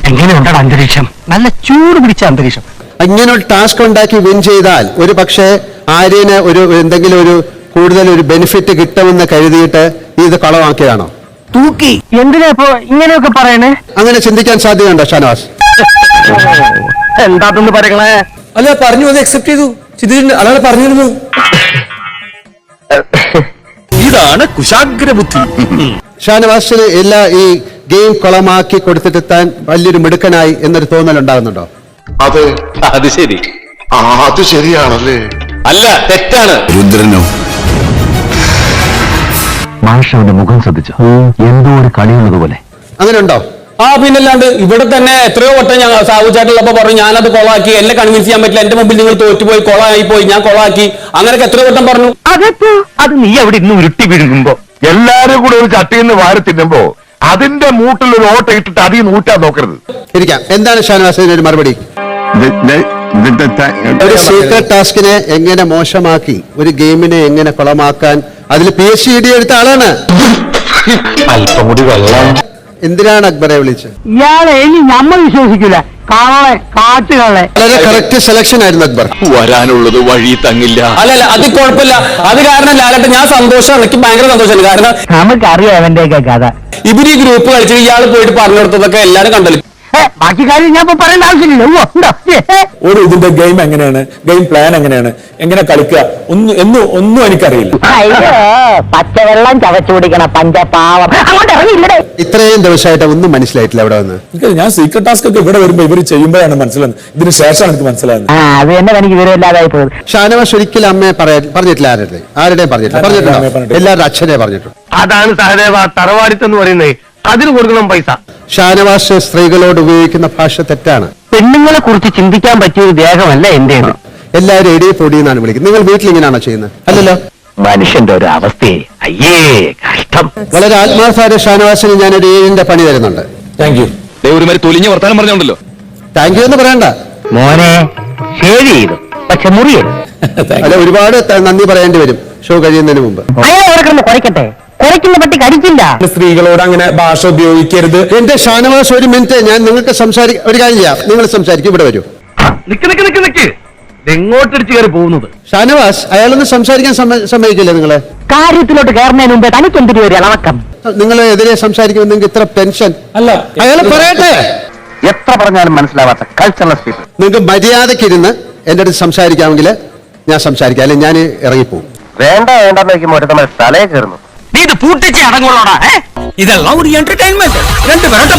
എങ്ങനെയുണ്ടാണ് അന്തരീക്ഷം? നല്ല ചൂട് പിടിച്ച അന്തരീക്ഷം. ഇങ്ങനെ ഒരു ടാസ്ക് ഉണ്ടാക്കി വിൻ ചെയ്താൽ ഒരു പക്ഷേ ആര്യന് എന്തെങ്കിലും ഒരു കൂടുതൽ ഒരു ബെനിഫിറ്റ് കിട്ടുമെന്ന് കരുതിയിട്ട് ഇത് കളവാക്കിയതാണോ? തൂക്കി എന്തിനാ ഇപ്പൊ ഇങ്ങനെയൊക്കെ പറയണേ? അങ്ങനെ ചിന്തിക്കാൻ സാധ്യതയുണ്ടോ ഷാനവാസ്? എന്താന്ന് പറയണേ? അല്ല, പറഞ്ഞു അത് അക്സെപ്റ്റ് ചെയ്തു. ചിന്തിച്ചിട്ടുണ്ട്, അതാണ് പറഞ്ഞിരുന്നു. ഇതാണ് കുശാഗ്ര ബുദ്ധി. ഷാനവാസിന് എല്ലാ ഈ ഗെയിം കുളമാക്കി കൊടുത്തിട്ട് താൻ വലിയൊരു മിടുക്കനായി എന്നൊരു തോന്നൽ ഉണ്ടാകുന്നുണ്ടോ? അത് ശരി. അത് ശരിയാണല്ലേ? അല്ല, തെറ്റാണ്. രുദ്രനോ? മാഷവന്റെ മുഖം ശ്രദ്ധിച്ചു, എന്തോ ഒരു കളിയുള്ളതുപോലെ. അങ്ങനെ ഉണ്ടോ? പിന്നല്ലാണ്ട് ഇവിടെ തന്നെ എത്രയോ വട്ടം ഞാൻ സാവുചാട്ടുള്ളപ്പോ പറഞ്ഞു ഞാനത് കൊളാക്കി, എന്നെ കൺവിൻസ് ചെയ്യാൻ പറ്റില്ല, എന്റെ മുമ്പിൽ നിങ്ങൾ തോറ്റുപോയി, കൊളായി പോയി, ഞാൻ കൊളാക്കി, അങ്ങനെയൊക്കെ എത്രയോ വട്ടം പറഞ്ഞു. അതെപ്പോ? അത് നീ അവിടെ ഇന്ന് ഉരുട്ടി വീഴുമ്പോ എല്ലാരും കൂടെ ഒരു ചട്ടിയിൽ നിന്ന് വാരി തിന്നുമ്പോ അതിന്റെ മൂട്ടിൽ ഒരു ഓട്ട ഇട്ടിട്ട് അതിൽ ഊറ്റാൻ നോക്കരുത്. ഇരിക്കാം. എന്താണ് ഷാനവാസിന് ഒരു മറുപടി? ഒരു സീക്രട്ട് ടാസ്കിനെ എങ്ങനെ മോശമാക്കി, ഒരു ഗെയിമിനെ എങ്ങനെ കുളമാക്കാൻ അതിൽ PhD എടുത്ത ആളാണ്. അല്പം കൂടി വെള്ളം. എന്തിനാണ് അക്ബറെ വിളിച്ചത്? ഇയാളെ ഇനി നമ്മൾ വിശ്വസിക്കില്ല. കാട്ടുകളെ വളരെ കറക്റ്റ് സെലക്ഷൻ ആയിരുന്നു അക്ബർ. വരാനുള്ളത് വഴി തങ്ങില്ല. അല്ലല്ല, അത് കുഴപ്പമില്ല. അത് കാരണം ലാലേട്ടൻ ഞാൻ സന്തോഷമാണ്, എനിക്ക് ഭയങ്കര സന്തോഷമാണ്. കാരണം നമുക്കറിയാം അവന്റെയൊക്കെ കഥ. ഇവര് ഈ ഗ്രൂപ്പ് കളിച്ച് ഇയാൾ പോയിട്ട് പറഞ്ഞു കൊടുത്തതൊക്കെ എല്ലാരും കണ്ടല്ലോ. ബാക്കി കാര്യം ഞാൻ പറയേണ്ട ആവശ്യമില്ലല്ലോ. ഒരു ഇതിന്റെ ഗെയിം എങ്ങനെയാണ്, ഗെയിം പ്ലാൻ എങ്ങനെയാണ്, എങ്ങനെ കളിക്കുക, ഒന്നും എനിക്കറിയില്ല. പച്ചവെള്ളം ചവച്ചു കുടിക്കണ പഞ്ചപാവം അങ്ങോട്ട് ഇറങ്ങിയില്ലേ? ഇത്രയും ദിവസമായിട്ട് ഒന്നും മനസ്സിലായിട്ടില്ല ഇവിടെ വന്ന്. ഞാൻ സീക്രട്ട് ടാസ്ക് ഒക്കെ ഇവിടെ വരുമ്പോ ഇവര് ചെയ്യുമ്പോഴാണ് മനസ്സിലാകുന്നത്. ഇതിന് ശേഷമാണ് എനിക്ക് മനസ്സിലാകുന്നത്. അത് തന്നെ എനിക്ക് വിവരമില്ലാതായി പോയത്. ഷാനവാസ് ഒരിക്കലും അമ്മയെ പറഞ്ഞിട്ടില്ല. ആരുടെയും പറഞ്ഞിട്ടില്ല. എല്ലാവരുടെ അച്ഛനെ പറഞ്ഞിട്ടുണ്ട്. അതാണ് സഹദേവ തറവാടിത്തെന്ന് പറയുന്നത്. അതിന് കൊടുക്കണം പൈസ. ഷാനവാസ് സ്ത്രീകളോട് ഉപയോഗിക്കുന്ന ഭാഷ തെറ്റാണ്. പെണ്ണുങ്ങളെ കുറിച്ച് ചിന്തിക്കാൻ പറ്റിയൊരു ദേഹമല്ല എന്റെ. എല്ലാവരും എടിയെ പൊടിയെന്നാണ് വിളിക്കുന്നത്. നിങ്ങൾ വീട്ടിൽ ഇങ്ങനെയാണോ ചെയ്യുന്നത്? അല്ലല്ലോ. മനുഷ്യന്റെ ഒരു അവസ്ഥയെ അയ്യേ കഷ്ടം. വളരെ ആത്മാർത്ഥമായ ഷാനവാസിന് ഞാനൊരു 7ന്റെ പണി തരുന്നുണ്ട്. Thank you. ഒരുമാതിരി തൊലിഞ്ഞ വർത്താനം പറഞ്ഞോണ്ടല്ലോ. താങ്ക് യു എന്ന് പറയണ്ട മോനെ ഷേവ് ചെയ്തു, പക്ഷെ മുറിയത്. അല്ല, ഒരുപാട് നന്ദി പറയേണ്ടി വരും ഷോ കഴിയുന്നതിന് മുമ്പ്. അയാൾ കുറയ്ക്കട്ടെ, കുറയ്ക്കുന്ന പറ്റി കടിക്കില്ല. സ്ത്രീകളോട് അങ്ങനെ ഭാഷ ഉപയോഗിക്കരുത്. എന്റെ ഷാനവാസ്, ഒരു മിനിറ്റ്, ഞാൻ നിങ്ങൾക്ക് ഒരു കാര്യം ചെയ്യാം. നിങ്ങൾ സംസാരിക്കും, ഇവിടെ വരൂ. നിക്ക് എങ്ങോട്ടടിച്ച് കയറി പോകുന്നത്? ഷാനവാസ്, അയാളൊന്ന് സംസാരിക്കാൻ സമ്മതിക്കില്ലേ? നിങ്ങളെ കാര്യത്തിലോട്ട് കയറുന്നതിന് മുമ്പേ തനിക്ക് എന്തിനു ഒരു ഇളക്കം? നിങ്ങളെ എതിരെ സംസാരിക്കുമെന്നെങ്കിൽ ഇത്ര ടെൻഷൻ? അല്ല, അയാൾ പറയട്ടെ. എത്ര പറഞ്ഞാലും മനസ്സിലാവാത്ത കൾച്ചറൽ. നിങ്ങൾക്ക് മര്യാദക്കിരുന്ന് എന്റെ അടുത്ത് സംസാരിക്കാമെങ്കിൽ ഞാൻ സംസാരിക്കാം, അല്ലെങ്കിൽ ഞാൻ ഇറങ്ങിപ്പോകും. വേണ്ടെന്ന് വെക്കുമ്പോൾ നമ്മൾ തലയെ കയറുന്നു. നീ ഇത് പൂട്ടിച്ച് അടങ്ങുള്ളോടാ. ഇതെല്ലാം ഒരു എന്റർടൈൻമെന്റ്. 2 പേരുടെ